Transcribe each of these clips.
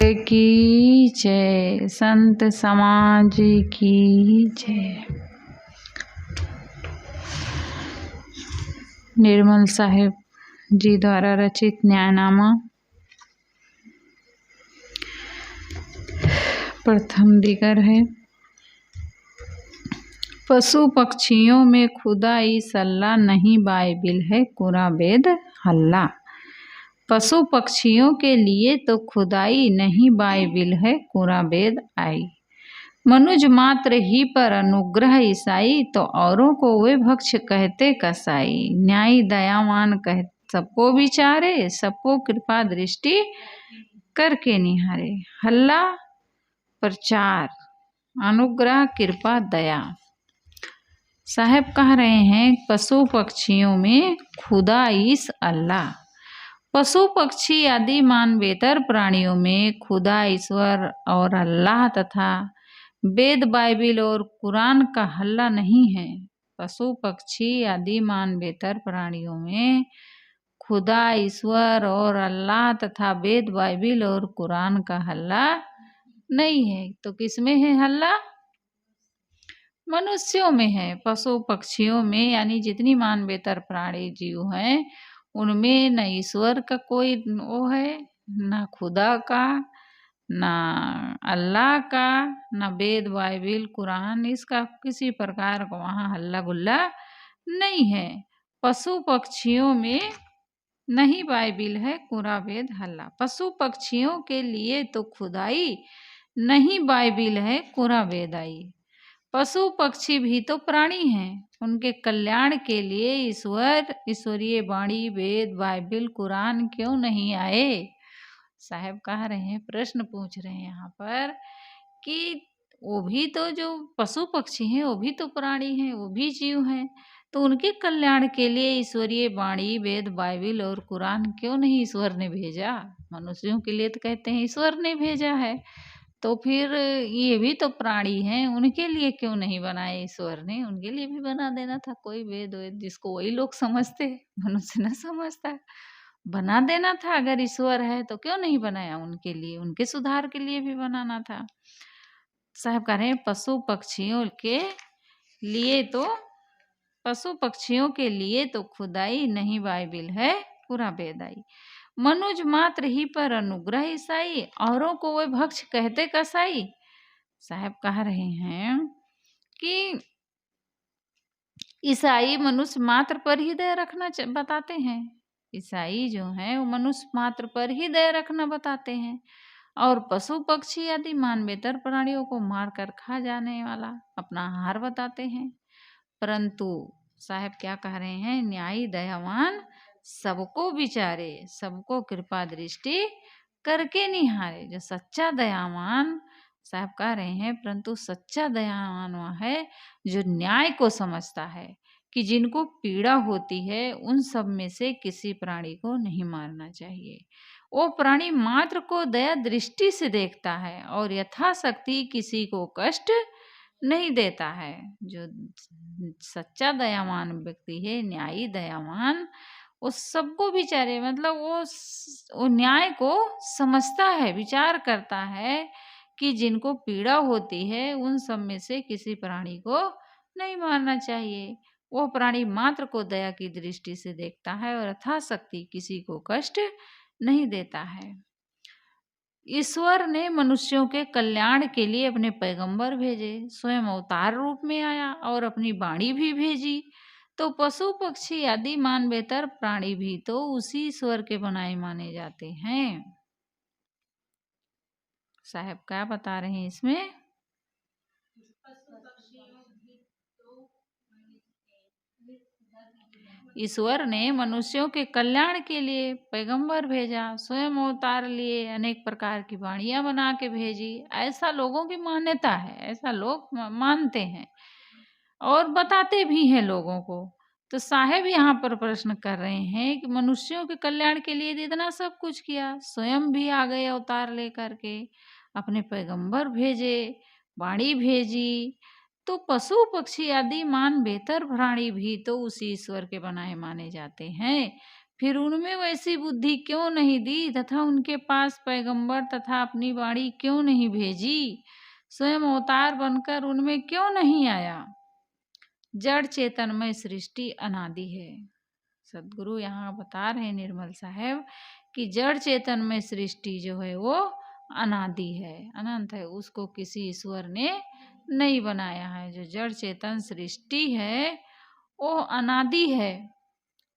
की जय, संत समाज की जय। निर्मल साहिब जी द्वारा रचित न्यायनामा। प्रथम दिगर है। पशु पक्षियों में खुदा ई सल्ला, नहीं बाइबिल है कुरा वेद हल्ला। पशु पक्षियों के लिए तो खुदाई, नहीं बाइबिल है कुरा वेद आई। मनुज मात्र ही पर अनुग्रह ईसाई, तो औरों को वे भक्ष कहते कसाई। न्यायी दयावान कह सबको विचारे, सबको कृपा दृष्टि करके निहारे। हल्ला प्रचार, अनुग्रह कृपा दया। साहब कह रहे हैं पशु पक्षियों में खुदा ईस अल्लाह। पशु पक्षी आदि मानवेतर प्राणियों में खुदा ईश्वर और अल्लाह तथा वेद बाइबिल और कुरान का हल्ला नहीं है। पशु पक्षी आदि मानवेतर प्राणियों में खुदा ईश्वर और अल्लाह तथा वेद बाइबिल और कुरान का हल्ला नहीं है। तो किसमें है हल्ला? मनुष्यों में है। पशु पक्षियों में यानी जितनी मानवेतर प्राणी जीव हैं उनमें न ईश्वर का कोई वो है, न खुदा का, न अल्लाह का, न वेद बाइबिल कुरान, इसका किसी प्रकार का वहाँ हल्ला गुल्ला नहीं है। पशु पक्षियों में नहीं बाइबिल है कुरा वेद हल्ला। पशु पक्षियों के लिए तो खुदाई, नहीं बाइबिल है कुरा वेद आई। पशु पक्षी भी तो प्राणी हैं, उनके कल्याण के लिए ईश्वरीय वाणी वेद बाइबिल कुरान क्यों नहीं आए? साहब कह रहे हैं, प्रश्न पूछ रहे हैं यहाँ पर कि वो भी तो जो पशु पक्षी हैं वो भी तो प्राणी हैं, वो भी जीव हैं, तो उनके कल्याण के लिए ईश्वरीय वाणी वेद बाइबिल और कुरान क्यों नहीं ईश्वर ने भेजा? मनुष्यों के लिए तो कहते हैं ईश्वर ने भेजा है, तो फिर ये भी तो प्राणी हैं, उनके लिए क्यों नहीं बनाए ईश्वर ने? उनके लिए भी बना देना था कोई वेद जिसको वही लोग समझते, मनुष्य न समझता। बना देना था, अगर ईश्वर है तो क्यों नहीं बनाया उनके लिए? उनके सुधार के लिए भी बनाना था। साहब कह रहे हैं पशु पक्षियों के लिए तो खुदाई, नहीं बाइबिल है पूरा वेद आई। मनुज मात्र ही पर अनुग्रह ईसाई, औरों को वे भक्ष कहते कसाई। साहब कह रहे हैं कि ईसाई मनुष्य मात्र पर ही दया रखना बताते हैं। ईसाई जो हैं वो मनुष्य मात्र पर ही दया रखना बताते हैं, और पशु पक्षी आदि मानवेतर प्राणियों को मार कर खा जाने वाला अपना आहार बताते हैं। परंतु साहब क्या कह रहे हैं? न्यायी दयावान सबको विचारे, सबको कृपा दृष्टि करके निहारे। जो सच्चा दयावान, साहब कह रहे हैं, परंतु सच्चा दयावान वह है जो न्याय को समझता है कि जिनको पीड़ा होती है उन सब में से किसी प्राणी को नहीं मारना चाहिए। वो प्राणी मात्र को दया दृष्टि से देखता है और यथाशक्ति किसी को कष्ट नहीं देता है। जो सच्चा दयावान व्यक्ति है, न्यायी दयावान, वो सबको विचारे, मतलब वो न्याय को समझता है, विचार करता है कि जिनको पीड़ा होती है उन सब में से किसी प्राणी को नहीं मारना चाहिए। वो प्राणी मात्र को दया की दृष्टि से देखता है और यथाशक्ति किसी को कष्ट नहीं देता है। ईश्वर ने मनुष्यों के कल्याण के लिए अपने पैगंबर भेजे, स्वयं अवतार रूप में आया और अपनी वाणी भी भेजी। तो पशु पक्षी आदि मानवेतर प्राणी भी तो उसी ईश्वर के बनाए माने जाते हैं। साहब क्या बता रहे हैं इसमें? ईश्वर ने मनुष्यों के कल्याण के लिए पैगंबर भेजा, स्वयं अवतार लिए, अनेक प्रकार की वाणियां बना के भेजी। ऐसा लोगों की मान्यता है, ऐसा लोग मानते हैं और बताते भी हैं लोगों को। तो साहेब यहाँ पर प्रश्न कर रहे हैं कि मनुष्यों के कल्याण के लिए इतना सब कुछ किया, स्वयं भी आ गए अवतार लेकर के, अपने पैगंबर भेजे, वाणी भेजी, तो पशु पक्षी आदि मान बेहतर प्राणी भी तो उसी ईश्वर के बनाए माने जाते हैं। फिर उनमें वैसी बुद्धि क्यों नहीं दी तथा उनके पास पैगंबर तथा अपनी वाणी क्यों नहीं भेजी? स्वयं अवतार बनकर उनमें क्यों नहीं आया? जड़ चेतनमय सृष्टि अनादि है। सदगुरु यहाँ बता रहे निर्मल साहब कि जड़ चेतनमय सृष्टि जो है वो अनादि है, अनंत है, उसको किसी ईश्वर ने नहीं बनाया है। जो जड़ चेतन सृष्टि है वो अनादि है,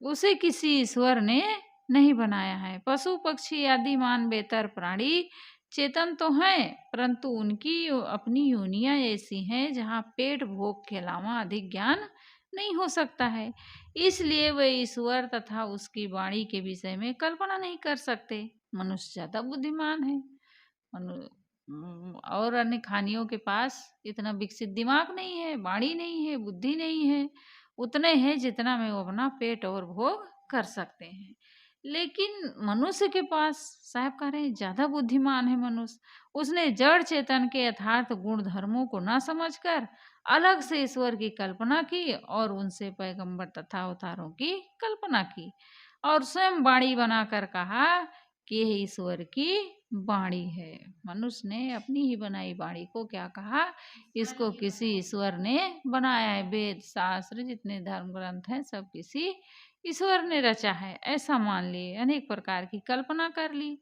उसे किसी ईश्वर ने नहीं बनाया है। पशु पक्षी आदि मान बेहतर प्राणी चेतन तो हैं, परंतु उनकी अपनी योनियां ऐसी हैं जहाँ पेट भोग के अलावा अधिक ज्ञान नहीं हो सकता है। इसलिए वे ईश्वर तथा उसकी वाणी के विषय में कल्पना नहीं कर सकते। मनुष्य ज्यादा बुद्धिमान है, और अन्य खानियों के पास इतना विकसित दिमाग नहीं है, वाणी नहीं है, बुद्धि नहीं है, उतने हैं जितना में वो अपना पेट और भोग कर सकते हैं। लेकिन मनुष्य के पास, साहब कह रहे हैं, ज्यादा बुद्धिमान है मनुष्य। उसने जड़ चेतन के यथार्थ गुण धर्मों को न समझकर अलग से ईश्वर की कल्पना की और उनसे पैगंबर तथा अवतारों की कल्पना की और स्वयं वाणी बनाकर कहा कि यह ईश्वर की वाणी है। मनुष्य ने अपनी ही बनाई वाणी को क्या कहा? इसको किसी ईश्वर ने बनाया है। वेद शास्त्र जितने धर्म ग्रंथ हैं सब किसी ईश्वर ने रचा है, ऐसा मान लिए। अनेक प्रकार की कल्पना कर ली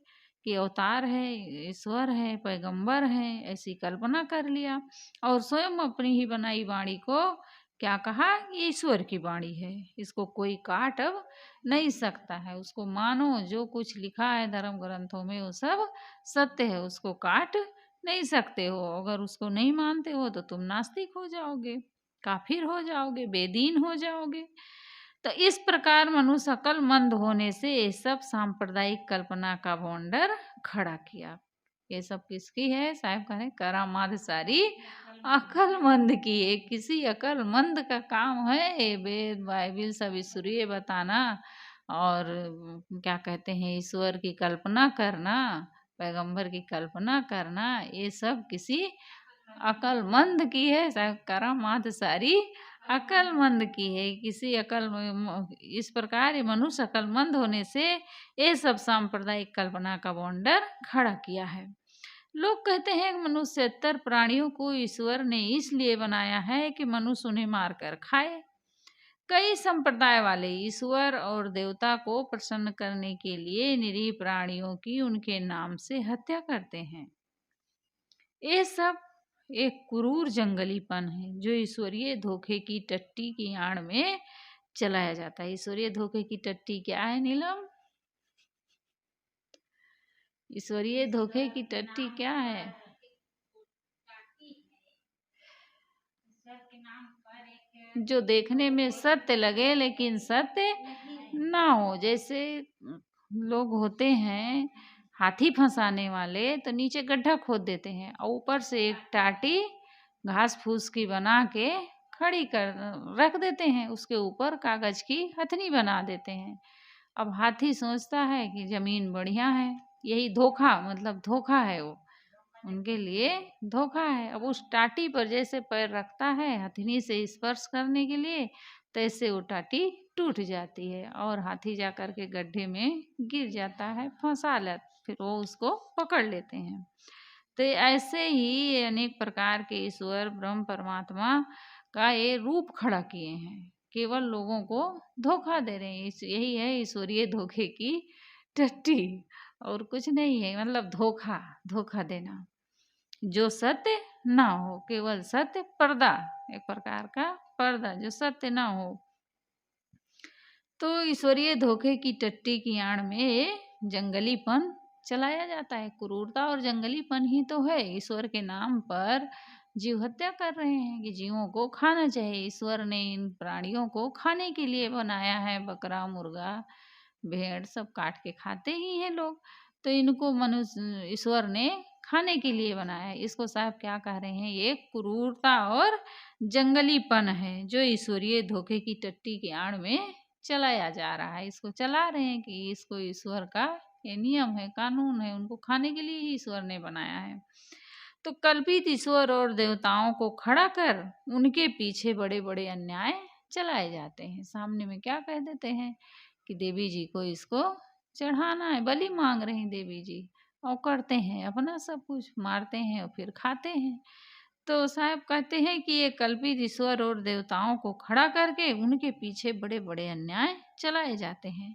कि अवतार है, ईश्वर है, पैगंबर है, ऐसी कल्पना कर लिया और स्वयं अपनी ही बनाई वाणी को क्या कहा? ये ईश्वर की वाणी है, इसको कोई काट अब नहीं सकता है। उसको मानो, जो कुछ लिखा है धर्म ग्रंथों में वो सब सत्य है, उसको काट नहीं सकते हो। अगर उसको नहीं मानते हो तो तुम नास्तिक हो जाओगे, काफिर हो जाओगे, बेदीन हो जाओगे। तो इस प्रकार मनुष्य अक्लमंद होने से ये सब सांप्रदायिक कल्पना का भंडार खड़ा किया। ये सब किसकी है? साहब कह रहे करामात सारी अक्लमंद की है। किसी अक्लमंद का काम है वेद बाइबिल सब ईश्वरीय बताना और क्या कहते हैं ईश्वर की कल्पना करना, पैगंबर की कल्पना करना, ये सब किसी अक्लमंद की है। साहब करामात सारी अक्लमंद की है। किसी इस प्रकार ये मनुष्य अक्लमंद होने से ये सब सांप्रदायिक कल्पना का बॉन्डर खड़ा किया है। लोग कहते हैं कि मनुष्यतर प्राणियों को ईश्वर ने इसलिए बनाया है कि मनुष्य उन्हें मारकर खाए। कई संप्रदाय वाले ईश्वर और देवता को प्रसन्न करने के लिए निरीह प्राणियों की उनके नाम से हत्या करते हैं। ये सब एक क्रूर जंगलीपन है जो ईश्वरीय धोखे की टट्टी की आड़ में चलाया जाता है। ईश्वरीय धोखे की टट्टी क्या है नीलम? ईश्वरीय धोखे की टट्टी क्या है? जो देखने में सत्य लगे लेकिन सत्य ना हो। जैसे लोग होते हैं हाथी फंसाने वाले, तो नीचे गड्ढा खोद देते हैं और ऊपर से एक टाटी घास फूस की बना के खड़ी कर रख देते हैं, उसके ऊपर कागज की हथनी बना देते हैं। अब हाथी सोचता है कि जमीन बढ़िया है, यही धोखा, मतलब धोखा है, वो उनके लिए धोखा है। अब उस टाटी पर जैसे पैर रखता है हथनी से स्पर्श करने के लिए, तैसे वो टाटी टूट जाती है और हाथी जा कर के गड्ढे में गिर जाता है, फंसा ले, फिर वो उसको पकड़ लेते हैं। तो ऐसे ही अनेक प्रकार के ईश्वर ब्रह्म परमात्मा का ये रूप खड़ा किए हैं, केवल लोगों को धोखा दे रहे हैं। यही है ईश्वरीय धोखे की टट्टी, और कुछ नहीं है। मतलब धोखा, धोखा देना, जो सत्य ना हो, केवल सत्य पर्दा, एक प्रकार का पर्दा, जो सत्य ना हो। तो ईश्वरीय धोखे की टट्टी की आड़ में जंगलीपन चलाया जाता है। क्रूरता और जंगलीपन ही तो है। ईश्वर के नाम पर जीव हत्या कर रहे हैं कि जीवों को खाना चाहिए। ईश्वर ने इन प्राणियों को खाने के लिए बनाया है। बकरा, मुर्गा, भेड़ सब काट के खाते ही हैं लोग, तो इनको मनुष्य ईश्वर ने खाने के लिए बनाया है। इसको साहब क्या कह रहे हैं? ये क्रूरता और जंगलीपन है जो ईश्वरीय धोखे की टट्टी की आड़ में चलाया जा रहा है। इसको चला रहे हैं कि इसको ईश्वर का ये नियम है, कानून है, उनको खाने के लिए ही ईश्वर ने बनाया है। तो कल्पित ईश्वर और देवताओं को खड़ा कर उनके पीछे बड़े बड़े अन्याय चलाए जाते हैं। सामने में क्या कह देते हैं कि देवी जी को इसको चढ़ाना है, बलि मांग रही देवी जी, और करते हैं अपना सब कुछ, मारते हैं और फिर खाते हैं। तो साहब कहते हैं कि ये कल्पित ईश्वर और देवताओं को खड़ा करके उनके पीछे बड़े बड़े अन्याय चलाए जाते हैं।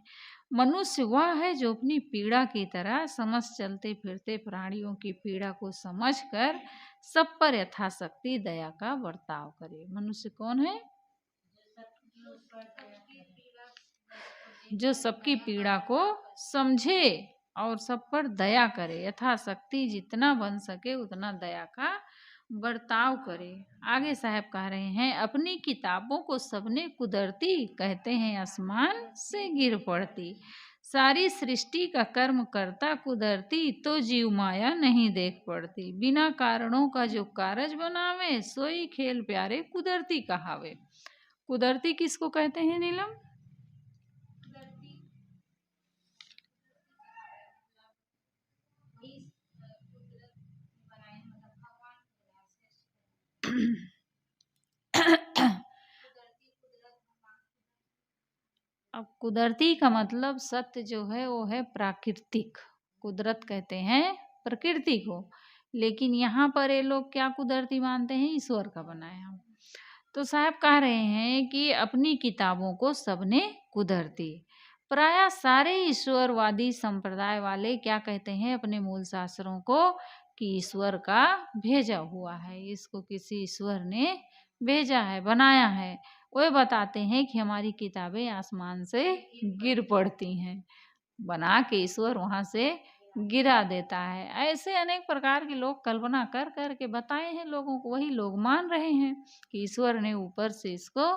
मनुष्य वह है जो अपनी पीड़ा की तरह समस्त चलते फिरते प्राणियों की पीड़ा को समझकर सब पर यथाशक्ति दया का बर्ताव करे। मनुष्य कौन है? जो सबकी पीड़ा को समझे और सब पर दया करे, यथाशक्ति जितना बन सके उतना दया का बर्ताव करे। आगे साहब कह रहे हैं, अपनी किताबों को सबने कुदरती कहते हैं, आसमान से गिर पड़ती। सारी सृष्टि का कर्म करता कुदरती, तो जीव माया नहीं देख पड़ती। बिना कारणों का जो कारज बनावे, सोई खेल प्यारे कुदरती कहावे। कुदरती किसको कहते हैं नीलम? अब कुदरती का मतलब सत्य जो है वो है प्राकृतिक। कुदरत कहते हैं प्रकृति को, लेकिन यहाँ पर ये लोग क्या कुदरती मानते हैं? ईश्वर का बनाया। तो साहब कह रहे हैं कि अपनी किताबों को सबने कुदरती। प्रायः सारे ईश्वरवादी संप्रदाय वाले क्या कहते हैं अपने मूल शास्त्रों को? कि ईश्वर का भेजा हुआ है, इसको किसी ईश्वर ने भेजा है, बनाया है। वो बताते हैं कि हमारी किताबें आसमान से गिर पड़ती हैं, बना के ईश्वर वहां से गिरा देता है। ऐसे अनेक प्रकार के लोग कल्पना कर कर के बताए हैं लोगों को, वही लोग मान रहे हैं कि ईश्वर ने ऊपर से इसको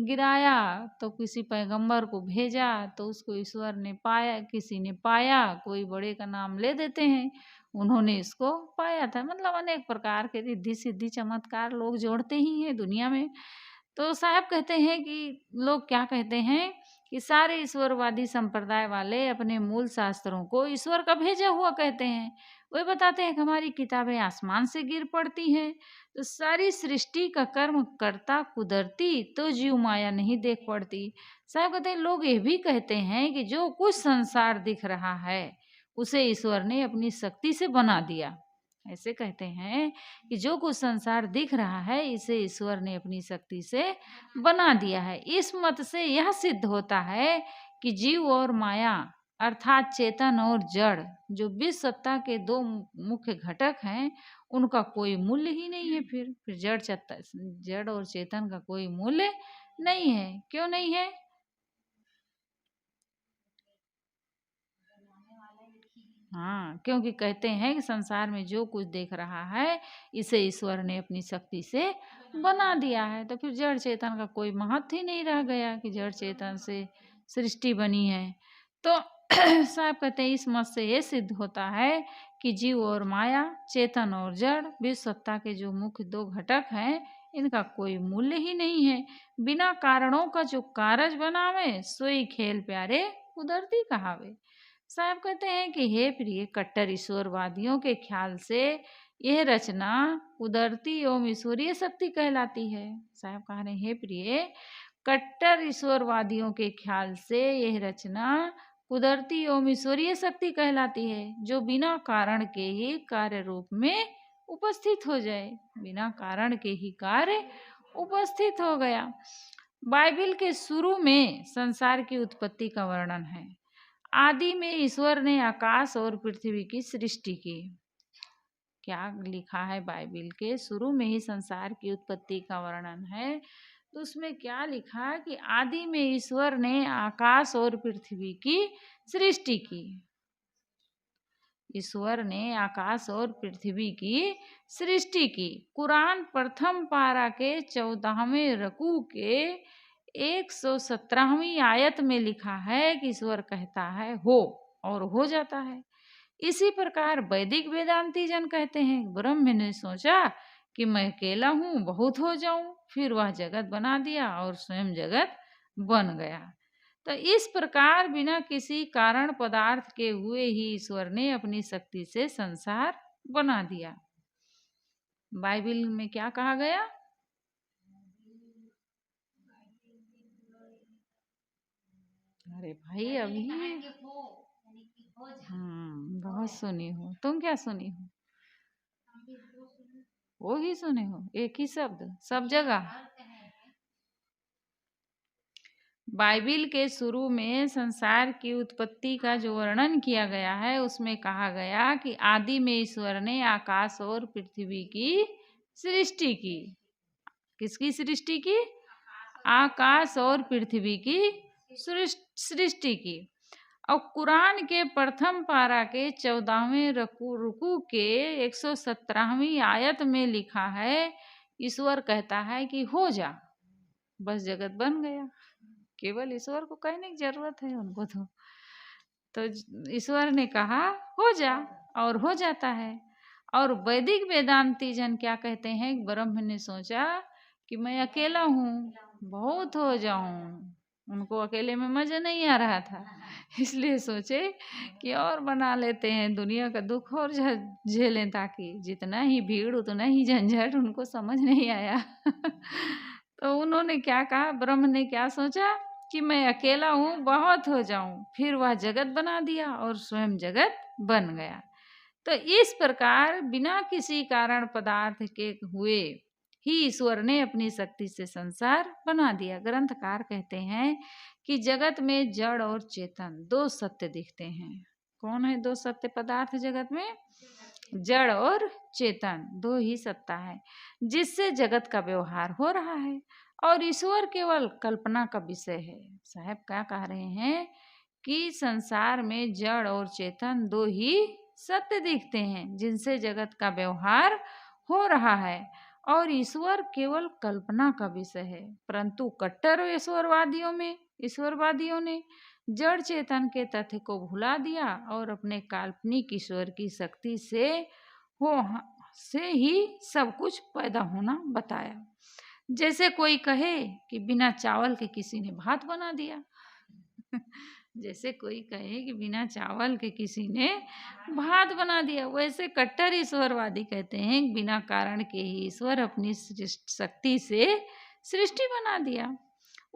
गिराया, तो किसी पैगंबर को भेजा तो उसको ईश्वर ने पाया, किसी ने पाया, कोई बड़े का नाम ले देते हैं, उन्होंने इसको पाया था। मतलब अनेक प्रकार के रिद्धि सिद्धि चमत्कार लोग जोड़ते ही हैं दुनिया में। तो साहब कहते हैं कि लोग क्या कहते हैं कि सारे ईश्वरवादी संप्रदाय वाले अपने मूल शास्त्रों को ईश्वर का भेजा हुआ कहते हैं। वे बताते हैं कि हमारी किताबें आसमान से गिर पड़ती हैं, तो सारी सृष्टि का कर्म करता कुदरती, तो जीव माया नहीं देख पड़ती। साहब कहते हैं लोग ये भी कहते हैं कि जो कुछ संसार दिख रहा है उसे ईश्वर ने अपनी शक्ति से बना दिया। ऐसे कहते हैं कि जो कुछ संसार दिख रहा है इसे ईश्वर ने अपनी शक्ति से बना दिया है। इस मत से यह सिद्ध होता है कि जीव और माया अर्थात चेतन और जड़, जो विश्व सत्ता के दो मुख्य घटक हैं, उनका कोई मूल्य ही नहीं है। फिर जड़ और चेतन का कोई मूल्य नहीं है। क्यों नहीं है? हाँ, क्योंकि कहते हैं कि संसार में जो कुछ देख रहा है इसे ईश्वर ने अपनी शक्ति से बना दिया है। तो फिर जड़ चेतन का कोई महत्व ही नहीं रह गया कि जड़ चेतन से सृष्टि बनी है। तो साहब कहते हैं इस मत से ये सिद्ध होता है कि जीव और माया, चेतन और जड़, विश्व सत्ता के जो मुख्य दो घटक हैं, इनका कोई मूल्य ही नहीं है। बिना कारणों का जो कारज बनावे, सोई खेल प्यारे कुदरती कहावे। साहब कहते हैं कि हे प्रिय, कट्टर ईश्वरवादियों के ख्याल से यह रचना कुदरती एवं ईश्वरीय शक्ति कहलाती है। साहब कह रहे हैं, हे प्रिय, कट्टर ईश्वरवादियों के ख्याल से यह रचना कुदरती एवं ईश्वरीय शक्ति कहलाती है, जो बिना कारण के ही कार्य रूप में उपस्थित हो जाए। बिना कारण के ही कार्य उपस्थित हो गया। बाइबिल के शुरू में संसार की उत्पत्ति का वर्णन है। आदि में ईश्वर ने आकाश और पृथ्वी की सृष्टि की। क्या लिखा है? बाइबिल के शुरू में ही संसार की उत्पत्ति का वर्णन है। तो उसमें क्या लिखा है कि आदि में ईश्वर ने आकाश और पृथ्वी की सृष्टि की। ईश्वर ने आकाश और पृथ्वी की सृष्टि की। कुरान प्रथम पारा के 14वें रकू के 117वीं आयत में लिखा है कि ईश्वर कहता है हो, और हो जाता है। इसी प्रकार वैदिक वेदांती जन कहते हैं, ब्रह्म ने सोचा कि मैं अकेला हूँ, बहुत हो जाऊं, फिर वह जगत बना दिया और स्वयं जगत बन गया। तो इस प्रकार बिना किसी कारण पदार्थ के हुए ही ईश्वर ने अपनी शक्ति से संसार बना दिया। बाइबिल में क्या कहा गया? अरे भाई अभी बहुत सुनी हो। तुम क्या सुनी हो? वो ही सुने हो, एक ही शब्द सब जगह। बाइबिल के शुरू में संसार की उत्पत्ति का जो वर्णन किया गया है उसमें कहा गया कि आदि में ईश्वर ने आकाश और पृथ्वी की सृष्टि की। किसकी सृष्टि की? आकाश और पृथ्वी की सृष्टि की। और कुरान के प्रथम पारा के 14वें रुकू के 117वीं आयत में लिखा है, ईश्वर कहता है कि हो जा, बस जगत बन गया। केवल ईश्वर को कहने की जरूरत है उनको। तो ईश्वर ने कहा हो जा और हो जाता है। और वैदिक वेदांती जन क्या कहते हैं, ब्रह्म ने सोचा कि मैं अकेला हूँ, बहुत हो जाऊं। उनको अकेले में मजा नहीं आ रहा था, इसलिए सोचे कि और बना लेते हैं, दुनिया का दुख और झेलें, ताकि जितना ही भीड़ उतना ही झंझट। उनको समझ नहीं आया तो उन्होंने क्या कहा, ब्रह्म ने क्या सोचा कि मैं अकेला हूँ, बहुत हो जाऊं। फिर वह जगत बना दिया और स्वयं जगत बन गया। तो इस प्रकार बिना किसी कारण पदार्थ के हुए ही ईश्वर ने अपनी शक्ति से संसार बना दिया। ग्रंथकार कहते हैं कि जगत में जड़ और चेतन दो सत्य दिखते हैं। कौन है दो सत्य पदार्थ जगत में? जड़ और चेतन, दो ही सत्ता है जिससे जगत का व्यवहार हो रहा है। और ईश्वर केवल कल्पना का विषय है। साहब क्या कह रहे हैं कि संसार में जड़ और चेतन दो ही सत्य दिखते हैं जिनसे जगत का व्यवहार हो रहा है, और ईश्वर केवल कल्पना का विषय है। परंतु कट्टर ईश्वरवादियों ने जड़ चेतन के तथ्य को भुला दिया और अपने काल्पनिक ईश्वर की शक्ति से ही सब कुछ पैदा होना बताया। जैसे कोई कहे कि बिना चावल के किसी ने भात बना दिया जैसे कोई कहे कि बिना चावल के किसी ने भात बना दिया, वैसे कट्टर ईश्वरवादी कहते हैं बिना कारण के ही ईश्वर अपनी शक्ति से सृष्टि बना दिया।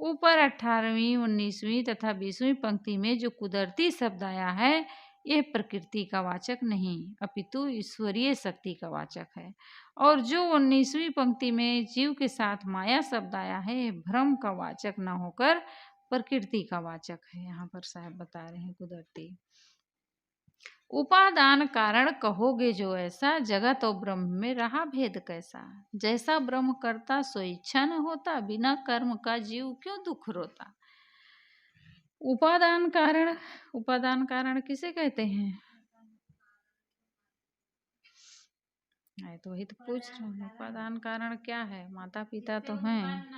ऊपर 18वीं, 19वीं तथा 20वीं पंक्ति में जो कुदरती शब्द आया है, यह प्रकृति का वाचक नहीं अपितु ईश्वरीय शक्ति का वाचक है। और जो 19वीं पंक्ति में जीव के साथ माया शब्द आया है, भ्रम का वाचक न होकर प्रकृति का वाचक है। यहाँ पर साहब बता रहे हैं कुदरती। उपादान कारण कहोगे जो ऐसा, जगत और ब्रह्म में रहा भेद कैसा। जैसा ब्रह्म करता सो इच्छा न होता, बिना कर्म का जीव क्यों दुख रोता। उपादान कारण किसे कहते हैं? तो वही तो पूछ रहे हैं, उपादान कारण क्या है? माता पिता तो हैं,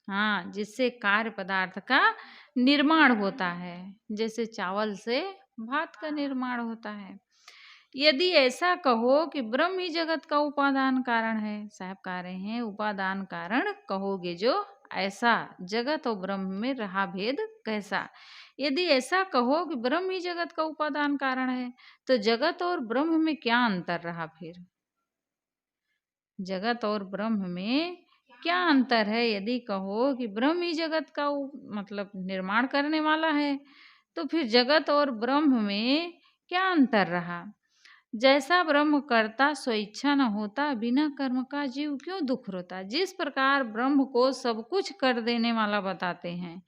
हाँ, जिससे कार्य पदार्थ का निर्माण होता है। जैसे चावल से भात का निर्माण होता है। यदि ऐसा कहो कि ब्रह्म ही जगत का उपादान कारण है, साहब कह रहे हैं उपादान कारण कहोगे जो ऐसा, जगत और ब्रह्म में रहा भेद कैसा। यदि ऐसा कहो कि ब्रह्म ही जगत का उपादान कारण है, तो जगत और ब्रह्म में क्या अंतर रहा फिर? जगत और ब्रह्म में क्या अंतर है? यदि कहो कि ब्रह्म ही जगत का मतलब निर्माण करने वाला है, तो फिर जगत और ब्रह्म में क्या अंतर रहा? जैसा ब्रह्म करता सो इच्छा न होता, बिना कर्म का जीव क्यों दुख रोता। जिस प्रकार ब्रह्म को सब कुछ कर देने वाला बताते हैं,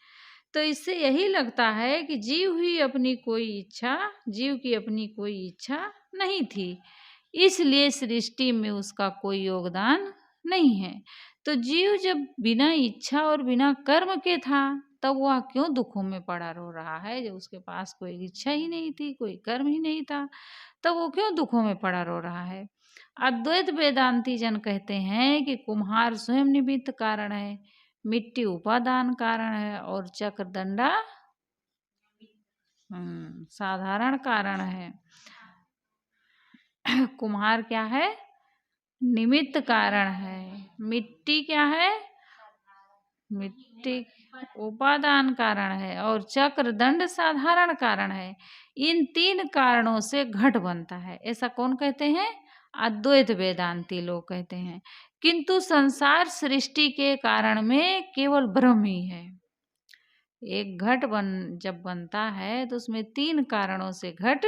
तो इससे यही लगता है कि जीव की अपनी कोई इच्छा नहीं थी, इसलिए सृष्टि में उसका कोई योगदान नहीं है। तो जीव जब बिना इच्छा और बिना कर्म के था, तब वह क्यों दुखों में पड़ा रो रहा है? जब उसके पास कोई इच्छा ही नहीं थी, कोई कर्म ही नहीं था, तब वो क्यों दुखों में पड़ा रो रहा है? अद्वैत वेदांती जन कहते हैं कि कुम्हार स्वयं निमित्त कारण है, मिट्टी उपादान कारण है और चक्र दंडा साधारण कारण है। कुम्हार क्या है? निमित्त कारण है। मिट्टी क्या है? मिट्टी उपादान कारण है और चक्र दंड साधारण कारण है। इन तीन कारणों से घट बनता है, ऐसा कौन कहते हैं? अद्वैत वेदांती लोग कहते हैं। किंतु संसार सृष्टि के कारण में केवल ब्रह्म ही है। एक घट जब बनता है तो उसमें 3 कारणों से घट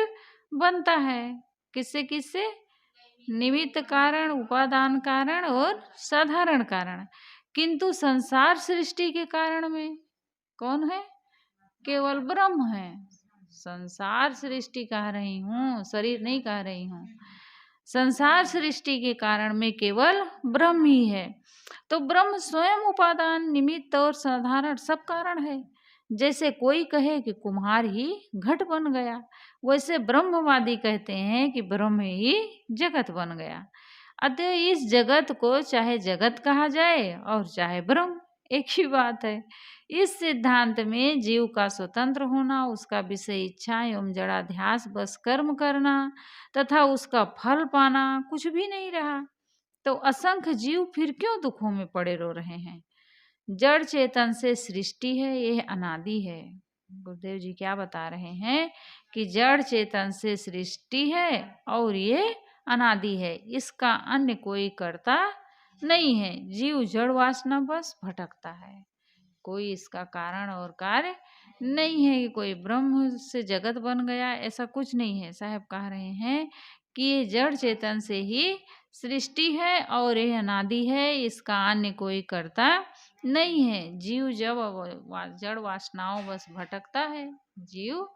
बनता है। किससे किससे? निमित्त कारण, उपादान कारण और साधारण कारण। किंतु संसार सृष्टि के कारण में कौन है? केवल ब्रह्म है। संसार सृष्टि कह रही हूँ, शरीर नहीं कह रही हूँ। संसार सृष्टि के कारण में केवल ब्रह्म ही है। तो ब्रह्म स्वयं उपादान, निमित्त और साधारण सब कारण है। जैसे कोई कहे कि कुम्हार ही घट बन गया, वैसे ब्रह्मवादी कहते हैं कि ब्रह्म ही जगत बन गया। अतः इस जगत को चाहे जगत कहा जाए और चाहे ब्रह्म, एक ही बात है। इस सिद्धांत में जीव का स्वतंत्र होना, उसका विषय इच्छा एवं जड़ाध्यास बस कर्म करना तथा उसका फल पाना कुछ भी नहीं रहा। तो असंख्य जीव फिर क्यों दुखों में पड़े रो रहे हैं? जड़ चेतन से सृष्टि है, यह अनादि है। गुरुदेव जी क्या बता रहे हैं कि जड़ चेतन से सृष्टि है और ये अनादि है, इसका अन्य कोई कर्ता नहीं है। जीव जड़ वासना बस भटकता है, कोई इसका कारण और कार्य नहीं है कि कोई ब्रह्म से जगत बन गया, ऐसा कुछ नहीं है। साहब कह रहे हैं कि ये जड़ चेतन से ही सृष्टि है और यह अनादि है, इसका अन्य कोई कर्ता नहीं है। जीव जब जड़ वासनाओं बस भटकता है, जीव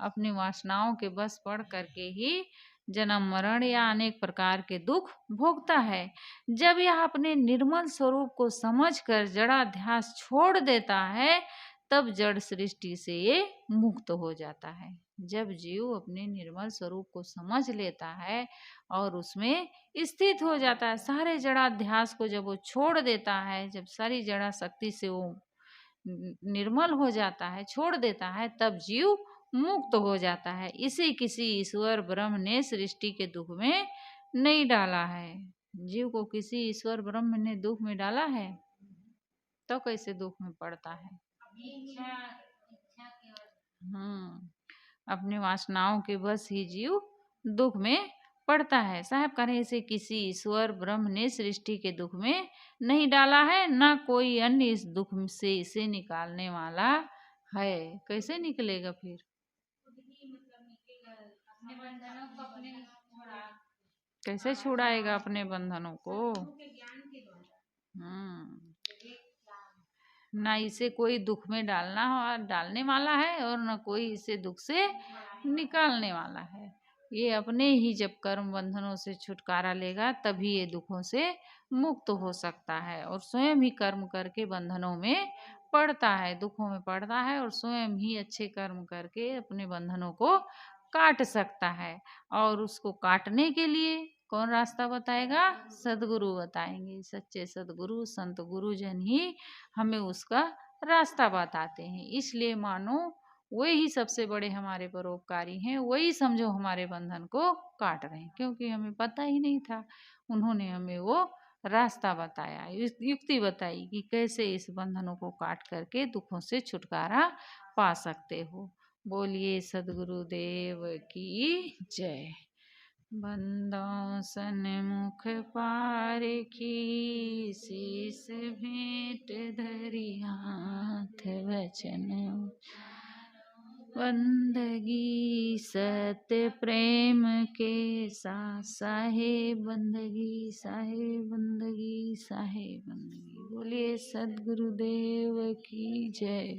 अपनी वासनाओं के बस पड़ करके ही जन्म मरण या अनेक प्रकार के दुख भोगता है। जब यह अपने निर्मल स्वरूप को समझकर जड़ाध्यास छोड़ देता है, तब जड़ सृष्टि से ये मुक्त हो जाता है। जब जीव अपने निर्मल स्वरूप को समझ लेता है और उसमें स्थित हो जाता है, सारे जड़ाध्यास को जब वो छोड़ देता है, जब सारी जड़ा शक्ति से वो निर्मल हो जाता है, छोड़ देता है, तब जीव मुक्त हो जाता है। इसे किसी ईश्वर ब्रह्म ने सृष्टि के दुख में नहीं डाला है। जीव को किसी ईश्वर ब्रह्म ने दुख में डाला है तो कैसे दुख में पड़ता है? अपनी वासनाओं के बस ही जीव दुख में पड़ता है। साहब कह रहे इसे किसी ईश्वर ब्रह्म ने सृष्टि के दुख में नहीं डाला है, ना कोई अन्य इस दुख से इसे निकालने वाला है। कैसे निकलेगा फिर? कैसे छुड़ाएगा अपने बंधनों को? हम्म ना इसे कोई दुख में डालने वाला है और न कोई इसे दुख से निकालने वाला है। ये अपने ही जब कर्म बंधनों से छुटकारा लेगा तभी ये दुखों से मुक्त हो सकता है और स्वयं ही कर्म करके बंधनों में पड़ता है, दुखों में पड़ता है और स्वयं ही अच्छे कर्म करके अपने बंधनों को काट सकता है। और उसको काटने के लिए कौन रास्ता बताएगा? सदगुरु बताएंगे। सच्चे सदगुरु संत गुरुजन ही हमें उसका रास्ता बताते हैं। इसलिए मानो वही सबसे बड़े हमारे परोपकारी हैं, वही समझो हमारे बंधन को काट रहे हैं, क्योंकि हमें पता ही नहीं था। उन्होंने हमें वो रास्ता बताया, युक्ति बताई कि कैसे इस बंधनों को काट करके दुखों से छुटकारा पा सकते हो। बोलिए सदगुरुदेव की जय। बंदों सन्मुख पारखी, शीस भेंट धरि हाथ वचन बंदगी सत्य प्रेम के साथ, साहेब बंदगी, साहेब बंदगी, साहेब बंदगी। बोलिए सदगुरुदेव की जय।